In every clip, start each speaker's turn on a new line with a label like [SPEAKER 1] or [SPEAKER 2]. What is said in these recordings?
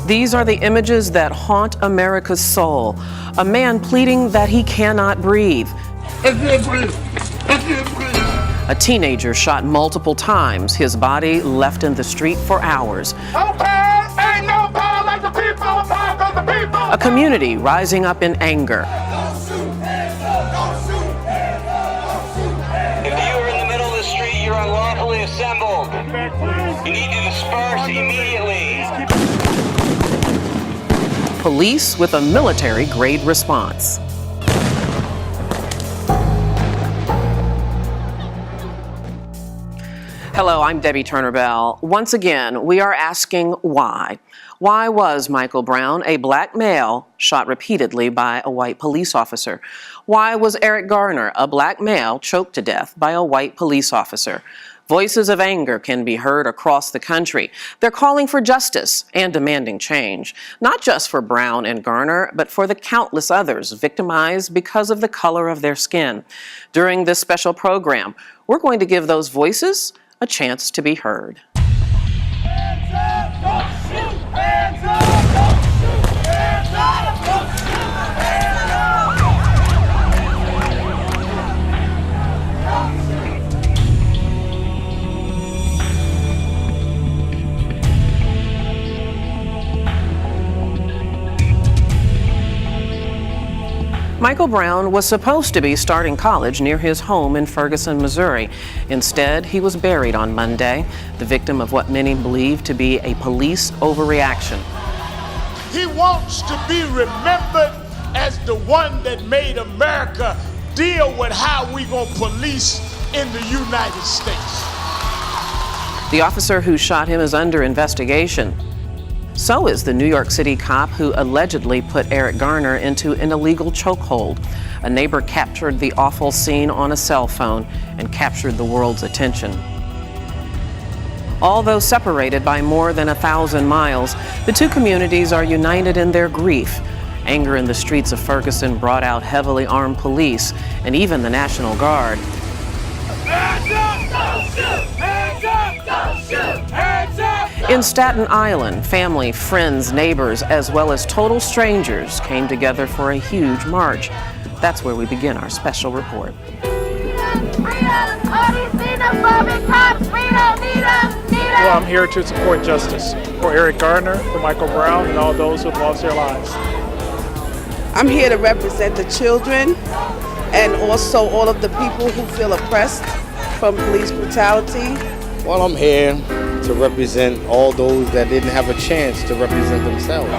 [SPEAKER 1] These are the images that haunt America's soul. A man pleading that he cannot breathe.
[SPEAKER 2] I can't breathe. I can't breathe.
[SPEAKER 1] A teenager shot multiple times, his body left in the street for hours.
[SPEAKER 2] Ain't no power like the people, power of the people.
[SPEAKER 1] A community rising up in anger.
[SPEAKER 3] If you are in the middle of the street, you're unlawfully assembled. You need to disperse immediately.
[SPEAKER 1] Police with a military-grade response. Hello, I'm Debbie Turner-Bell. Once again, we are asking why. Why was Michael Brown, a black male, shot repeatedly by a white police officer? Why was Eric Garner, a black male, choked to death by a white police officer? Voices of anger can be heard across the country. They're calling for justice and demanding change, not just for Brown and Garner, but for the countless others victimized because of the color of their skin. During this special program, we're going to give those voices a chance to be heard.
[SPEAKER 2] Hands up, don't shoot. Hands up, don't shoot. Hands up, don't shoot. Hands up.
[SPEAKER 1] Michael Brown was supposed to be starting college near his home in Ferguson, Missouri. Instead, he was buried on Monday, the victim of what many believe to be a police overreaction.
[SPEAKER 2] He wants to be remembered as the one that made America deal with how we gonna police in the United States.
[SPEAKER 1] The officer who shot him is under investigation. So is the New York City cop who allegedly put Eric Garner into an illegal chokehold. A neighbor captured the awful scene on a cell phone and captured the world's attention. Although separated by more than 1,000 miles, the two communities are united in their grief. Anger in the streets of Ferguson brought out heavily armed police and even the National Guard.
[SPEAKER 2] Hands up, don't shoot! Hands up, don't shoot! Hands up!
[SPEAKER 1] In Staten Island, family, friends, neighbors, as well as total strangers came together for a huge march. That's where we begin our special report.
[SPEAKER 4] Well, I'm here to support justice for Eric Garner, for Michael Brown, and all those who have lost their lives.
[SPEAKER 5] I'm here to represent the children and also all of the people who feel oppressed from police brutality.
[SPEAKER 6] Well, I'm here to represent all those that didn't have a chance to represent themselves.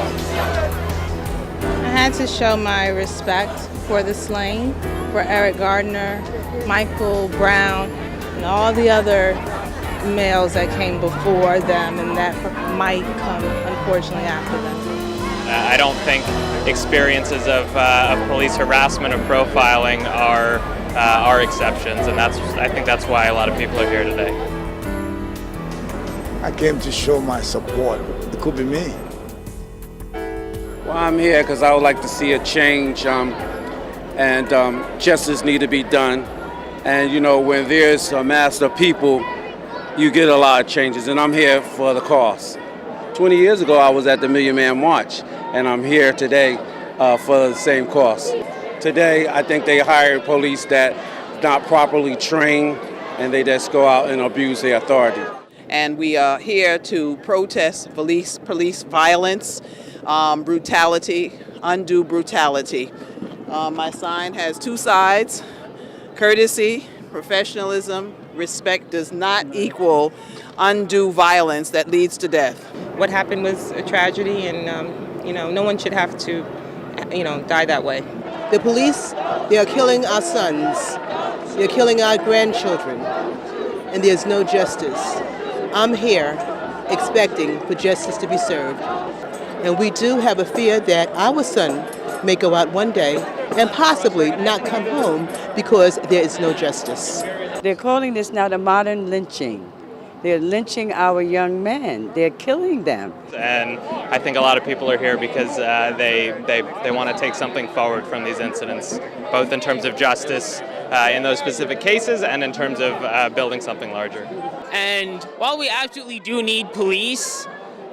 [SPEAKER 7] I had to show my respect for the slain, for Eric Garner, Michael Brown, and all the other males that came before them and that might come, unfortunately, after them.
[SPEAKER 8] I don't think experiences of police harassment or profiling are exceptions, and I think that's why a lot of people are here today.
[SPEAKER 2] I came to show my support. It could be me.
[SPEAKER 9] Well, I'm here because I would like to see a change, and justice need to be done. And you know, when there's a mass of people, you get a lot of changes, and I'm here for the cause. 20 years ago, I was at the Million Man March, and I'm here today for the same cause. Today, I think they hired police that not properly trained, and they just go out and abuse their authority.
[SPEAKER 5] And we are here to protest police violence, brutality, undue brutality. My sign has two sides: courtesy, professionalism, respect does not equal undue violence that leads to death.
[SPEAKER 7] What happened was a tragedy, and no one should have to, die that way.
[SPEAKER 5] The police, they are killing our sons, they're killing our grandchildren, and there's no justice. I'm here expecting for justice to be served. And we do have a fear that our son may go out one day and possibly not come home because there is no justice.
[SPEAKER 10] They're calling this now the modern lynching. They're lynching our young men. They're killing them.
[SPEAKER 8] And I think a lot of people are here because they want to take something forward from these incidents, both in terms of justice in those specific cases and in terms of building something larger.
[SPEAKER 11] And while we absolutely do need police,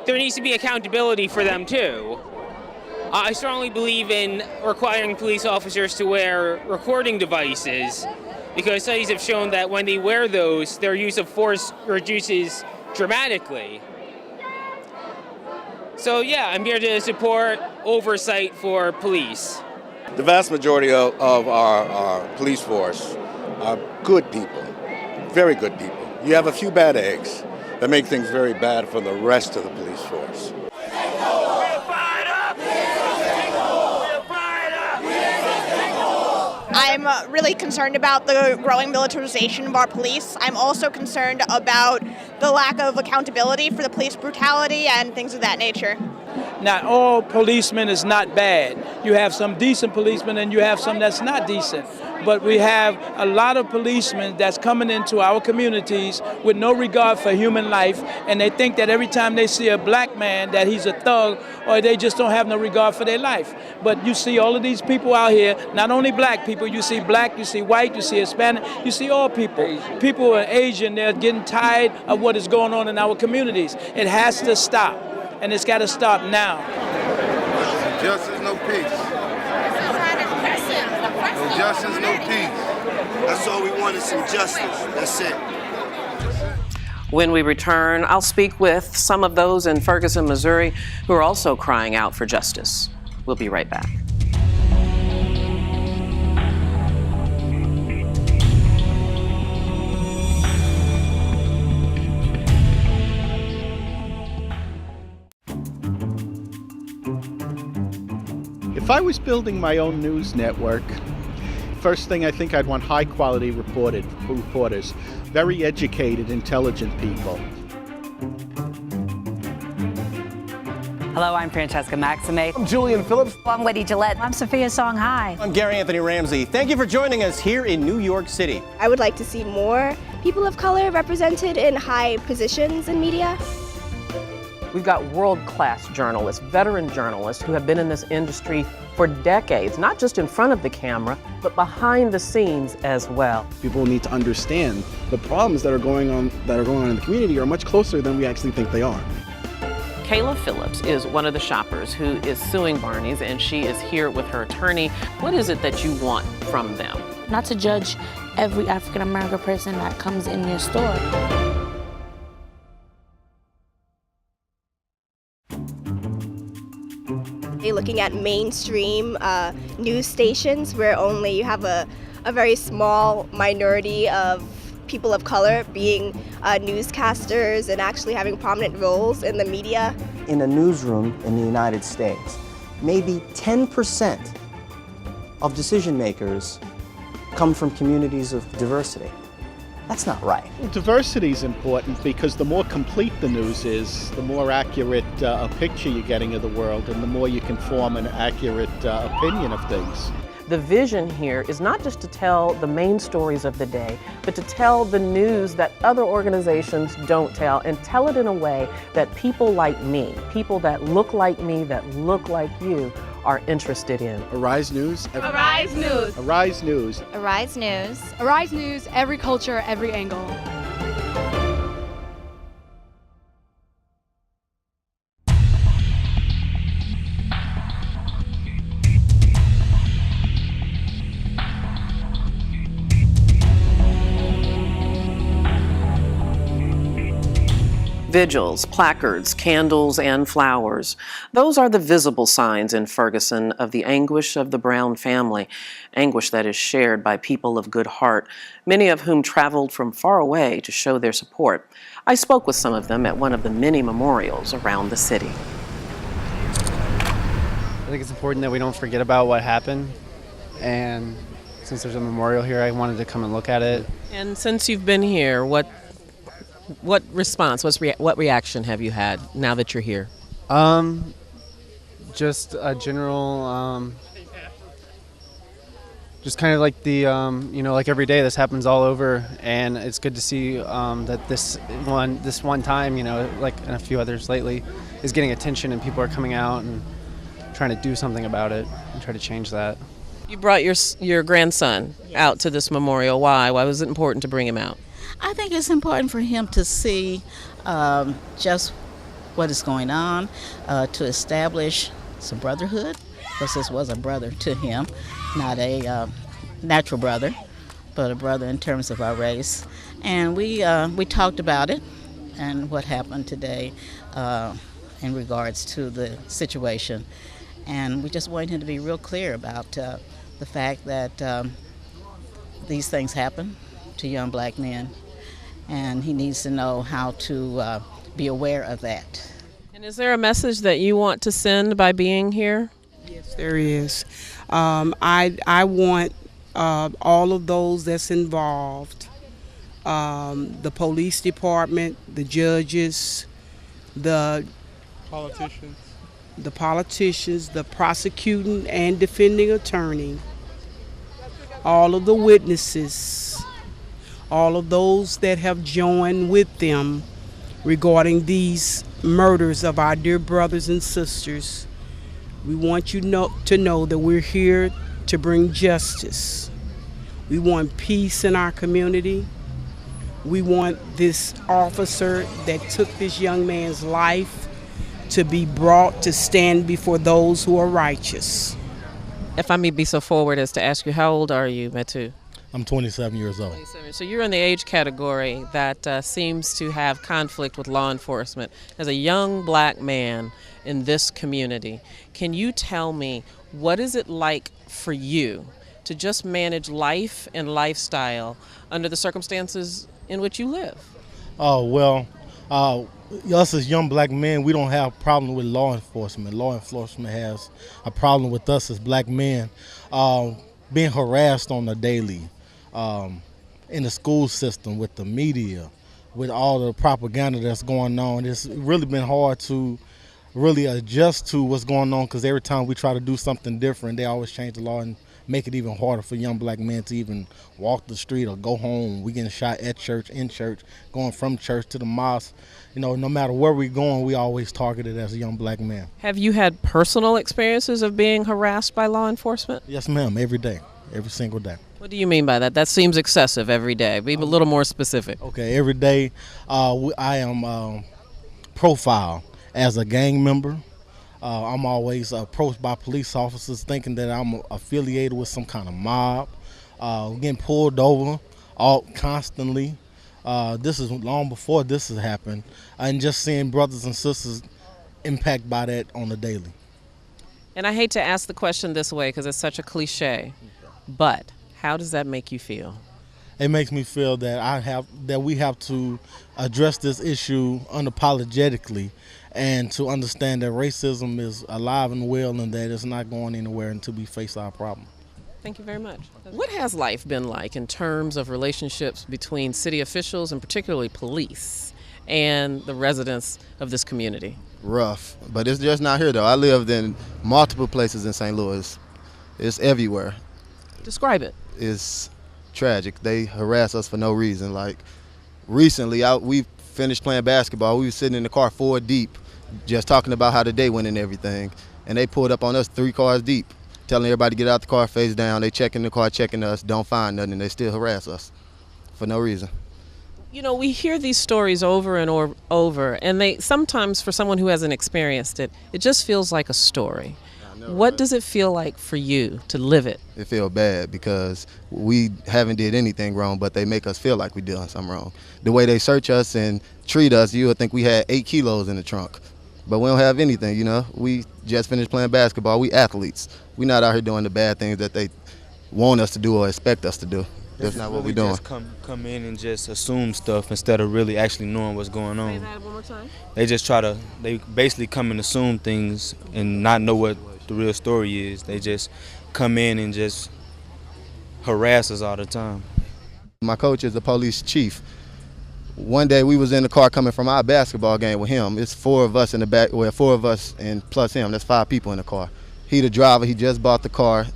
[SPEAKER 11] there needs to be accountability for them too. I strongly believe in requiring police officers to wear recording devices because studies have shown that when they wear those, their use of force reduces dramatically. So yeah, I'm here to support oversight for police.
[SPEAKER 12] The vast majority of our police force are good people, very good people. You have a few bad eggs that make things very bad for the rest of the police force.
[SPEAKER 13] I'm really concerned about the growing militarization of our police. I'm also concerned about the lack of accountability for the police brutality and things of that nature.
[SPEAKER 14] Not all policemen is not bad. You have some decent policemen and you have some that's not decent. But we have a lot of policemen that's coming into our communities with no regard for human life, and they think that every time they see a black man that he's a thug, or they just don't have no regard for their life. But you see all of these people out here, not only black people, you see black, you see white, you see Hispanic, you see all people. Asian. People who are Asian, they're getting tired of what is going on in our communities. It has to stop, and it's got to stop now.
[SPEAKER 15] Justice, no peace. No justice, no peace. That's all we want is some justice. That's it.
[SPEAKER 1] When we return, I'll speak with some of those in Ferguson, Missouri, who are also crying out for justice. We'll be right back.
[SPEAKER 16] If I was building my own news network, first thing I think I'd want high-quality reporters, very educated, intelligent people.
[SPEAKER 17] Hello, I'm Francesca Maxime.
[SPEAKER 18] I'm Julian Phillips.
[SPEAKER 17] I'm Wendy Gillette.
[SPEAKER 18] I'm Sophia Songhai.
[SPEAKER 19] I'm Gary Anthony Ramsey. Thank you for joining us here in New York City.
[SPEAKER 20] I would like to see more people of color represented in high positions in media.
[SPEAKER 1] We've got world-class journalists, veteran journalists who have been in this industry for decades, not just in front of the camera, but behind the scenes as well.
[SPEAKER 21] People need to understand the problems that are going on in the community are much closer than we actually think they are.
[SPEAKER 1] Kayla Phillips is one of the shoppers who is suing Barney's, and she is here with her attorney. What is it that you want from them?
[SPEAKER 22] Not to judge every African-American person that comes in your store.
[SPEAKER 20] Looking at mainstream news stations where only you have a very small minority of people of color being newscasters and actually having prominent roles in the media.
[SPEAKER 23] In a newsroom in the United States, maybe 10% of decision makers come from communities of diversity. That's not right.
[SPEAKER 16] Well, diversity is important because the more complete the news is, the more accurate a picture you're getting of the world, and the more you can form an accurate opinion of things.
[SPEAKER 1] The vision here is not just to tell the main stories of the day, but to tell the news that other organizations don't tell, and tell it in a way that people like me, people that look like me, that look like you, are interested in.
[SPEAKER 21] Arise News.
[SPEAKER 22] Arise News.
[SPEAKER 16] Arise News.
[SPEAKER 22] Arise News.
[SPEAKER 24] Arise News, every culture, every angle.
[SPEAKER 1] Vigils, placards, candles, and flowers. Those are the visible signs in Ferguson of the anguish of the Brown family, anguish that is shared by people of good heart, many of whom traveled from far away to show their support. I spoke with some of them at one of the many memorials around the city.
[SPEAKER 25] I think it's important that we don't forget about what happened, and since there's a memorial here, I wanted to come and look at it.
[SPEAKER 1] And since you've been here, what response, what reaction have you had now that you're here?
[SPEAKER 25] Just a general, just kind of like the, like every day this happens all over, and it's good to see that this one time, like and a few others lately, is getting attention and people are coming out and trying to do something about it and try to change that.
[SPEAKER 1] You brought your grandson out to this memorial. Why? Why was it important to bring him out?
[SPEAKER 26] I think it's important for him to see just
[SPEAKER 2] what is going on, to establish some brotherhood, because this was a brother to him, not a natural brother, but a brother in terms of our race. And we talked about it and what happened today in regards to the situation. And we just wanted him to be real clear about the fact that these things happen to young black men, and he needs to know how to be aware of that.
[SPEAKER 1] And is there a message that you want to send by being here?
[SPEAKER 3] Yes, there is. I want all of those that's involved, the police department, the judges, the politicians, the prosecuting and defending attorney, all of the witnesses, all of those that have joined with them regarding these murders of our dear brothers and sisters. We want you to know that we're here to bring justice. We want peace in our community. We want this officer that took this young man's life to be brought to stand before those who are righteous.
[SPEAKER 1] If I may be so forward as to ask you, how old are you, Metu?
[SPEAKER 4] I'm 27 years old.
[SPEAKER 1] 27. So you're in the age category that seems to have conflict with law enforcement. As a young black man in this community, can you tell me, what is it like for you to just manage life and lifestyle under the circumstances in which you live?
[SPEAKER 4] Oh, well, us as young black men, we don't have a problem with law enforcement. Law enforcement has a problem with us as black men being harassed on a daily in the school system, with the media, with all the propaganda that's going on. It's really been hard to really adjust to what's going on, because every time we try to do something different, they always change the law and make it even harder for young black men to even walk the street or go home. We getting shot at church, in church, going from church to the mosque. You know, no matter where we're going, we always targeted as a young black man.
[SPEAKER 1] Have you had personal experiences of being harassed by law enforcement?
[SPEAKER 4] Yes, ma'am, every day, every single day.
[SPEAKER 1] What do you mean by that? That seems excessive. Every day. Be a little more specific.
[SPEAKER 4] Okay, every day I am profiled as a gang member. I'm always approached by police officers thinking that I'm affiliated with some kind of mob. Getting pulled over constantly. This is long before this has happened. And just seeing brothers and sisters impacted by that on the daily.
[SPEAKER 1] And I hate to ask the question this way because it's such a cliche, but how does that make you feel?
[SPEAKER 4] It makes me feel that we have to address this issue unapologetically, and to understand that racism is alive and well, and that it's not going anywhere until we face our problem.
[SPEAKER 1] Thank you very much. What has life been like in terms of relationships between city officials and particularly police and the residents of this community?
[SPEAKER 6] Rough, but it's just not here though. I lived in multiple places in St. Louis. It's everywhere.
[SPEAKER 1] Describe it.
[SPEAKER 6] It's tragic. They harass us for no reason. Like recently, we finished playing basketball. We were sitting in the car 4 deep, just talking about how the day went and everything. And they pulled up on us 3 cars deep, telling everybody to get out the car face down. They checking the car, checking us, don't find nothing. They still harass us for no reason.
[SPEAKER 1] You know, we hear these stories over and over, and they sometimes, for someone who hasn't experienced it, it just feels like a story. What does it feel like for you to live it?
[SPEAKER 6] It feels bad because we haven't did anything wrong, but they make us feel like we done something wrong. The way they search us and treat us, you would think we had 8 kilos in the trunk. But we don't have anything, you know. We just finished playing basketball. We athletes. We're not out here doing the bad things that they want us to do or expect us to do. That's not what we're doing.
[SPEAKER 9] Just come in and just assume stuff instead of really actually knowing what's going on.
[SPEAKER 1] Say that one more time.
[SPEAKER 9] They basically come and assume things and not know what the real story is. They just come in and just harass us all the time.
[SPEAKER 6] My coach is the police chief. One day we was in the car coming from our basketball game with him. It's 4 of us in the back, well, 4 of us and plus him. That's 5 people in the car. He the driver. He just bought the car.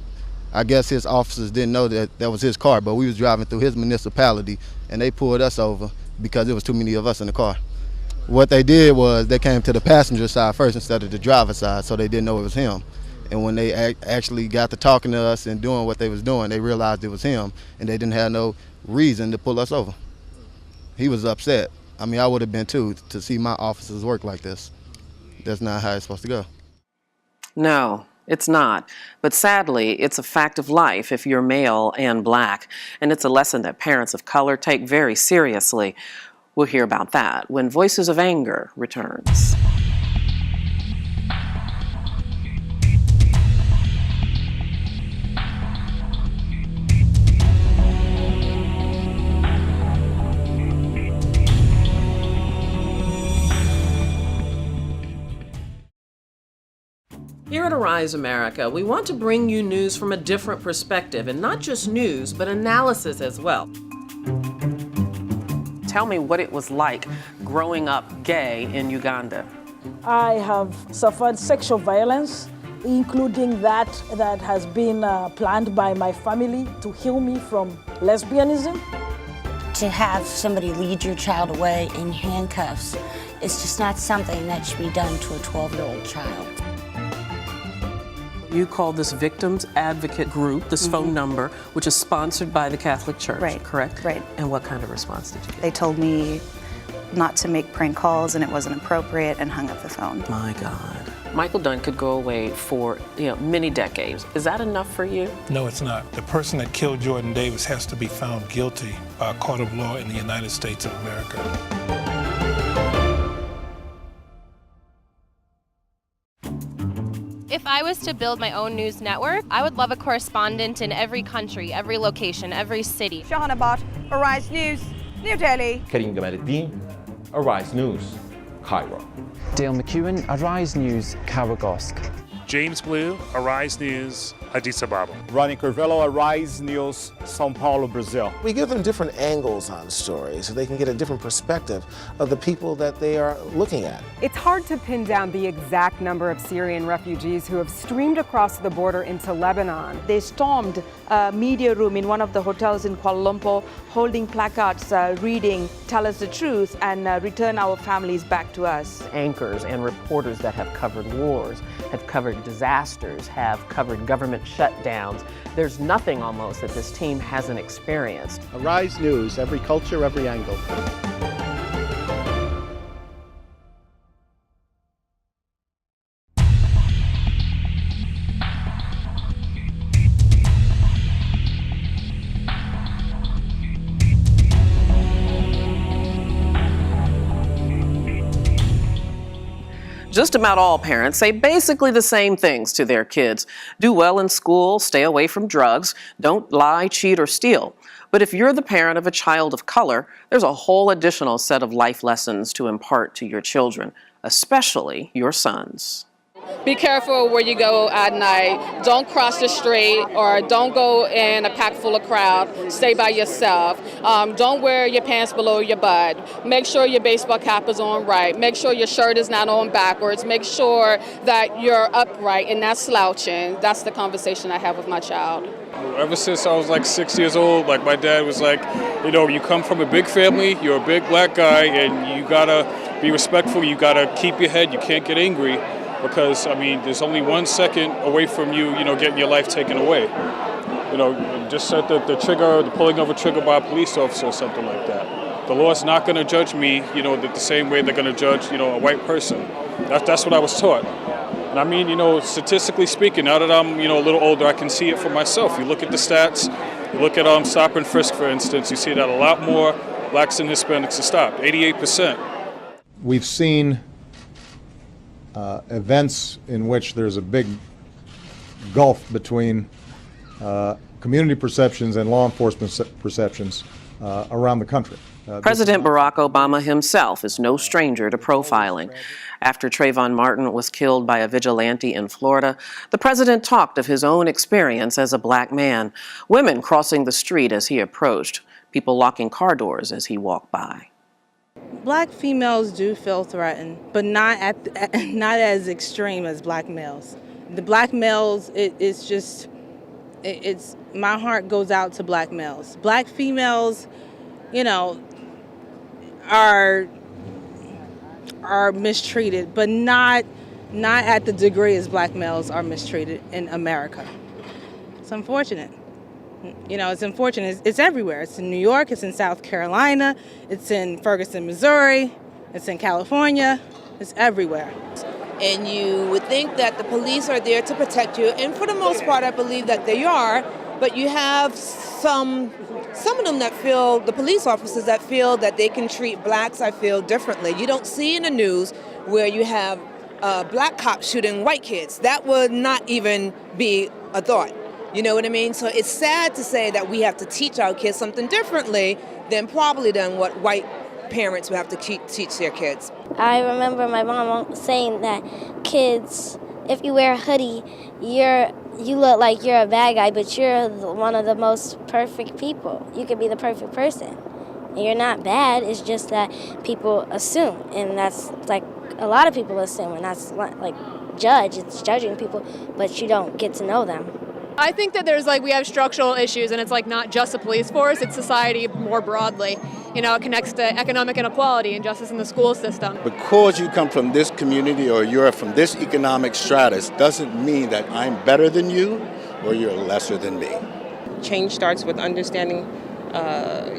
[SPEAKER 6] I guess his officers didn't know that was his car, but we was driving through his municipality, and they pulled us over because there was too many of us in the car. What they did was they came to the passenger side first instead of the driver's side, so they didn't know it was him. And when they actually got to talking to us and doing what they was doing, they realized it was him, and they didn't have no reason to pull us over. He was upset. I mean, I would have been too, to see my officers work like this. that's not how it's supposed to go.
[SPEAKER 1] No, it's not. But sadly, it's a fact of life if you're male and black. And it's a lesson that parents of color take very seriously. We'll hear about that when Voices of Anger returns. Here at Arise America, we want to bring you news from a different perspective, and not just news, but analysis as well. Tell me what it was like growing up gay in Uganda.
[SPEAKER 5] I have suffered sexual violence, including that has been planned by my family to heal me from lesbianism.
[SPEAKER 22] To have somebody lead your child away in handcuffs is just not something that should be done to a 12-year-old child.
[SPEAKER 1] You call this Victims Advocate Group, this phone number, which is sponsored by the Catholic Church, correct?
[SPEAKER 7] Right.
[SPEAKER 1] And what kind of response did you get?
[SPEAKER 7] They told me not to make prank calls and it wasn't appropriate and hung up the phone.
[SPEAKER 1] My God. Michael Dunn could go away for many decades. Is that enough for you?
[SPEAKER 8] No, it's not. The person that killed Jordan Davis has to be found guilty by a court of law in the United States of America.
[SPEAKER 10] If I was to build my own news network, I would love a correspondent in every country, every location, every city.
[SPEAKER 11] Shahana Bhatt, Arise News, New Delhi.
[SPEAKER 26] Karim Gamaluddin, Arise News, Cairo.
[SPEAKER 27] Dale McEwen, Arise News, Karagosk.
[SPEAKER 28] James Blue, Arise News, Addis Ababa.
[SPEAKER 29] Ronnie Curvello, Arise News, São Paulo, Brazil.
[SPEAKER 30] We give them different angles on stories so they can get a different perspective of the people that they are looking at.
[SPEAKER 31] It's hard to pin down the exact number of Syrian refugees who have streamed across the border into Lebanon.
[SPEAKER 32] They stormed a media room in one of the hotels in Kuala Lumpur, holding placards reading, "Tell us the truth and return our families back to us."
[SPEAKER 1] Anchors and reporters that have covered wars, have covered disasters, have covered government shutdowns. There's nothing almost that this team hasn't experienced.
[SPEAKER 16] Arise News, every culture, every angle.
[SPEAKER 1] Just about all parents say basically the same things to their kids. Do well in school, stay away from drugs, don't lie, cheat, or steal. But if you're the parent of a child of color, there's a whole additional set of life lessons to impart to your children, especially your sons.
[SPEAKER 33] Be careful where you go at night. Don't cross the street or don't go in a pack full of crowd. Stay by yourself. Don't wear your pants below your butt. Make sure your baseball cap is on right. Make sure your shirt is not on backwards. Make sure that you're upright and not slouching. That's the conversation I have with my child.
[SPEAKER 34] Ever since I was like 6 years old, like my dad was like, you come from a big family, you're a big black guy, and you gotta be respectful, you gotta keep your head, you can't get angry. Because, there's only 1 second away from you, getting your life taken away. Just set the trigger, the pulling of a trigger by a police officer or something like that. The law's not going to judge me, the same way they're going to judge, a white person. That's what I was taught. And statistically speaking, now that I'm, a little older, I can see it for myself. You look at the stats, you look at stop and frisk, for instance, you see that a lot more blacks and Hispanics are stopped, 88%.
[SPEAKER 35] We've seen events in which there's a big gulf between community perceptions and law enforcement perceptions around the country.
[SPEAKER 1] President Barack Obama himself is no stranger to profiling. After Trayvon Martin was killed by a vigilante in Florida, the president talked of his own experience as a black man, women crossing the street as he approached, people locking car doors as he walked by.
[SPEAKER 36] Black females do feel threatened, but not as extreme as black males. The black males, it's my heart goes out to black males. Black females, are mistreated, but not at the degree as black males are mistreated in America. It's unfortunate. It's unfortunate. It's everywhere. It's in New York. It's in South Carolina. It's in Ferguson, Missouri. It's in California. It's everywhere.
[SPEAKER 11] And you would think that the police are there to protect you, and for the most part, I believe that they are. But you have some of them that feel, the police officers that feel that they can treat blacks, I feel, differently. You don't see in the news where you have black cops shooting white kids. That would not even be a thought. You know what I mean? So it's sad to say that we have to teach our kids something differently than what white parents would have to teach their kids.
[SPEAKER 2] I remember my mom saying that kids, if you wear a hoodie, you look like you're a bad guy, but you're one of the most perfect people. You could be the perfect person. And you're not bad, it's just that people assume. And that's like a lot of people assume, and that's like it's judging people, but you don't get to know them.
[SPEAKER 3] I think that we have structural issues, and it's not just the police force, it's society more broadly. You know, it connects to economic inequality and justice in the school system.
[SPEAKER 4] Because you come from this community or you're from this economic stratus doesn't mean that I'm better than you or you're lesser than me.
[SPEAKER 9] Change starts with understanding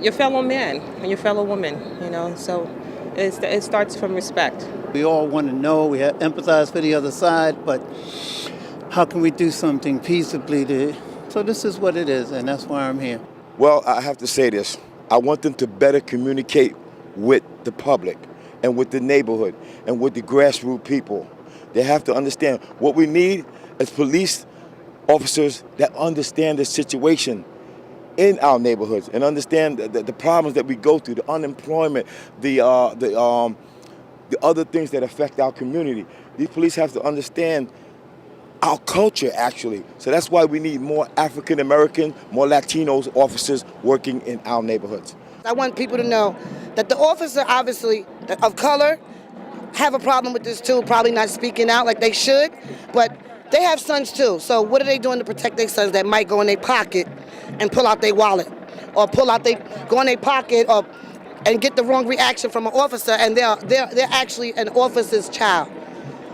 [SPEAKER 9] your fellow man and your fellow woman, so it starts from respect.
[SPEAKER 12] We all want to know, we have empathize for the other side, but how can we do something peaceably? So this is what it is, and that's why I'm here.
[SPEAKER 13] Well, I have to say this. I want them to better communicate with the public and with the neighborhood and with the grassroots people. They have to understand what we need as police officers that understand the situation in our neighborhoods and understand the problems that we go through, the unemployment, the other things that affect our community. These police have to understand our culture, actually. So that's why we need more African American, more Latinos officers working in our neighborhoods.
[SPEAKER 14] I want people to know that the officer, obviously, of color, have a problem with this too, probably not speaking out like they should, but they have sons too. So what are they doing to protect their sons that might go in their pocket and pull out their wallet, or go in their pocket and get the wrong reaction from an officer, and they're actually an officer's child.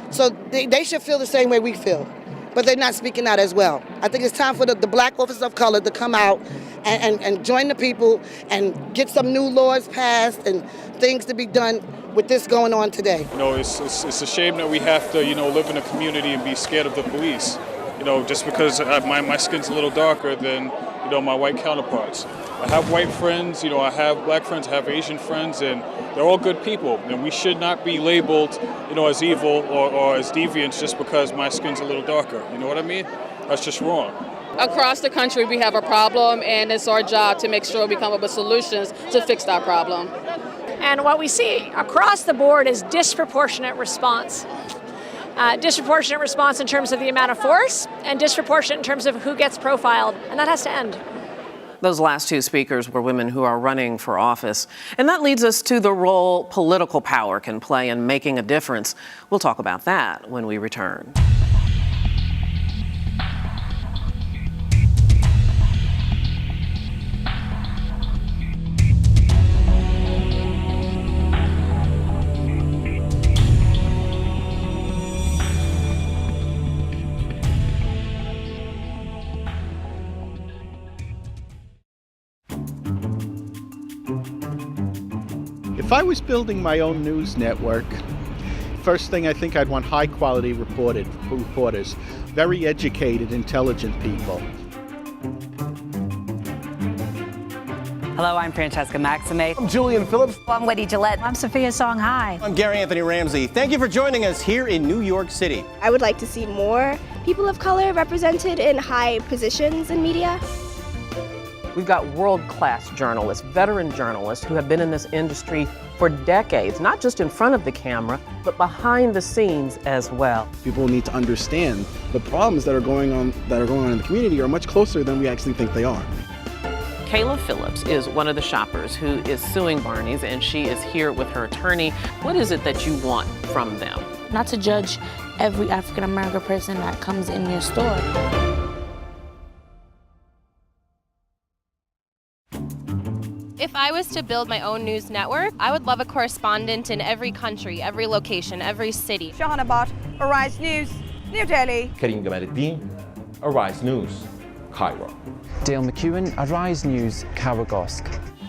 [SPEAKER 14] So they should feel the same way we feel, but they're not speaking out as well. I think it's time for the black officers of color to come out and join the people and get some new laws passed and things to be done with this going on today.
[SPEAKER 34] It's a shame that we have to, live in a community and be scared of the police. Just because my skin's a little darker than, my white counterparts. I have white friends, I have black friends, I have Asian friends, and they're all good people. And we should not be labeled, as evil or as deviants just because my skin's a little darker. You know what I mean? That's just wrong.
[SPEAKER 33] Across the country, we have a problem, and it's our job to make sure we come up with solutions to fix that problem.
[SPEAKER 15] And what we see across the board is disproportionate response. Disproportionate response in terms of the amount of force, and disproportionate in terms of who gets profiled, and that has to end.
[SPEAKER 1] Those last two speakers were women who are running for office. And that leads us to the role political power can play in making a difference. We'll talk about that when we return.
[SPEAKER 16] If I was building my own news network, first thing I think I'd want high-quality reporters, very educated, intelligent people.
[SPEAKER 17] Hello, I'm Francesca Maxime.
[SPEAKER 18] I'm Julian Phillips.
[SPEAKER 17] I'm Wendy Gillette.
[SPEAKER 18] I'm Sophia Songhai.
[SPEAKER 19] I'm Gary Anthony Ramsey. Thank you for joining us here in New York City.
[SPEAKER 20] I would like to see more people of color represented in high positions in media.
[SPEAKER 1] We've got world-class journalists, veteran journalists who have been in this industry for decades, not just in front of the camera, but behind the scenes as well.
[SPEAKER 21] People need to understand the problems that are going on in the community are much closer than we actually think they are.
[SPEAKER 1] Kayla Phillips is one of the shoppers who is suing Barney's, and she is here with her attorney. What is it that you want from them?
[SPEAKER 22] Not to judge every African American person that comes in your store.
[SPEAKER 10] If I was to build my own news network, I would love a correspondent in every country, every location, every city.
[SPEAKER 11] Shahana Bhatt, Arise News, New Delhi.
[SPEAKER 26] Karim Gamaluddin, Arise News, Cairo.
[SPEAKER 27] Dale McEwen, Arise News, Karagosk.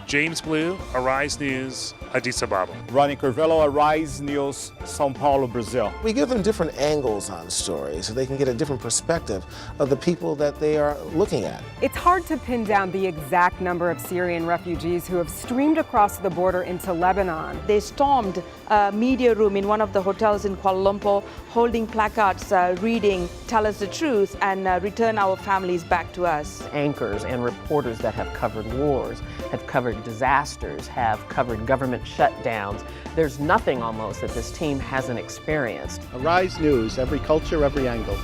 [SPEAKER 2] James Blue, Arise News, Addis Ababa.
[SPEAKER 3] Ronnie Curvello, Arise News, São Paulo, Brazil.
[SPEAKER 5] We give them different angles on stories so they can get a different perspective of the people that they are looking at.
[SPEAKER 6] It's hard to pin down the exact number of Syrian refugees who have streamed across the border into Lebanon.
[SPEAKER 7] They stormed a media room in one of the hotels in Kuala Lumpur, holding placards reading, "Tell us the truth and return our families back to us."
[SPEAKER 8] Anchors and reporters that have covered wars, have covered disasters, have covered government shutdowns. There's nothing almost that this team hasn't experienced.
[SPEAKER 16] Arise News, every culture, every angle.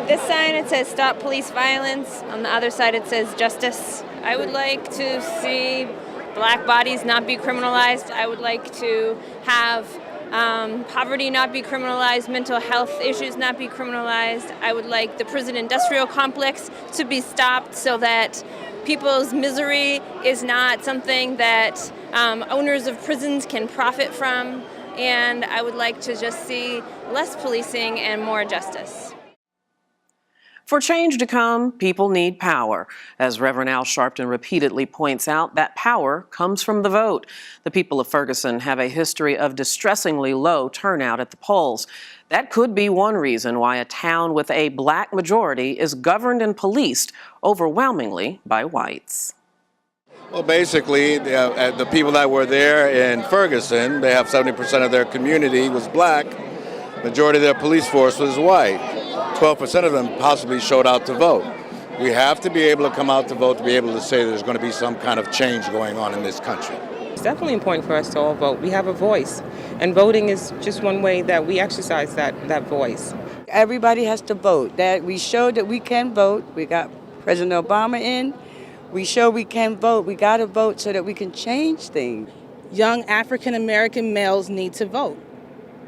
[SPEAKER 23] This sign, it says stop police violence. On the other side, it says justice. I would like to see black bodies not be criminalized. I would like to have poverty not be criminalized, mental health issues not be criminalized. I would like the prison industrial complex to be stopped so that people's misery is not something that owners of prisons can profit from. And I would like to just see less policing and more justice.
[SPEAKER 1] For change to come, people need power. As Reverend Al Sharpton repeatedly points out, that power comes from the vote. The people of Ferguson have a history of distressingly low turnout at the polls. That could be one reason why a town with a black majority is governed and policed overwhelmingly by whites.
[SPEAKER 4] Well, basically, the people that were there in Ferguson, they have 70% of their community was black. Majority of their police force was white. 12% of them possibly showed out to vote. We have to be able to come out to vote to be able to say there's going to be some kind of change going on in this country.
[SPEAKER 9] It's definitely important for us to all vote. We have a voice, and voting is just one way that we exercise that voice.
[SPEAKER 24] Everybody has to vote. That we showed that we can vote. We got President Obama in. We show we can vote. We got to vote so that we can change things.
[SPEAKER 11] Young African American males need to vote.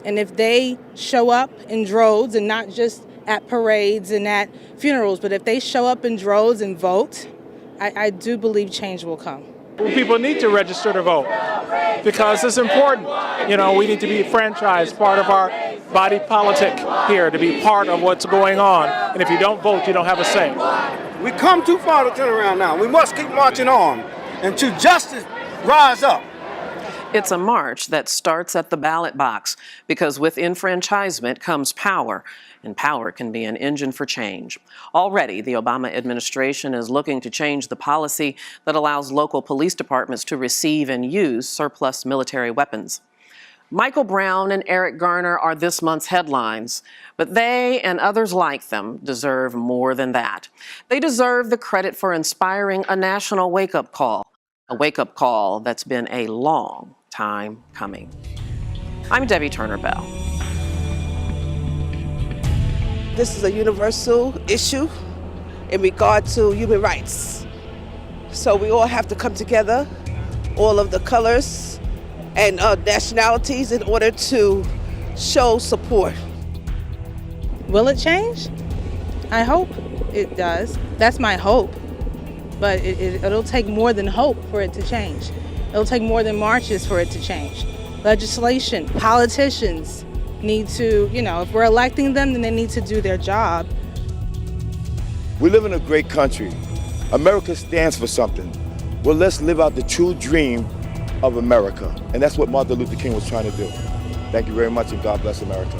[SPEAKER 11] And if they show up in droves, and not just at parades and at funerals, but if they show up in droves and vote, I do believe change will come.
[SPEAKER 2] People need to register to vote because it's important. You know, we need to be franchised, part of our body politic here, to be part of what's going on. And if you don't vote, you don't have a say.
[SPEAKER 25] We come too far to turn around now. We must keep marching on until justice rise up.
[SPEAKER 1] It's a march that starts at the ballot box because with enfranchisement comes power, and power can be an engine for change. Already, the Obama administration is looking to change the policy that allows local police departments to receive and use surplus military weapons. Michael Brown and Eric Garner are this month's headlines, but they and others like them deserve more than that. They deserve the credit for inspiring a national wake-up call, a wake-up call that's been a long time coming. I'm Debbie Turner Bell.
[SPEAKER 11] This is a universal issue in regard to human rights. So we all have to come together, all of the colors and nationalities, in order to show support. Will it change? I hope it does. That's my hope. But it'll take more than hope for it to change. It'll take more than marches for it to change. Legislation, politicians need to, if we're electing them, then they need to do their job.
[SPEAKER 13] We live in a great country. America stands for something. Well, let's live out the true dream of America. And that's what Martin Luther King was trying to do. Thank you very much, and God bless America.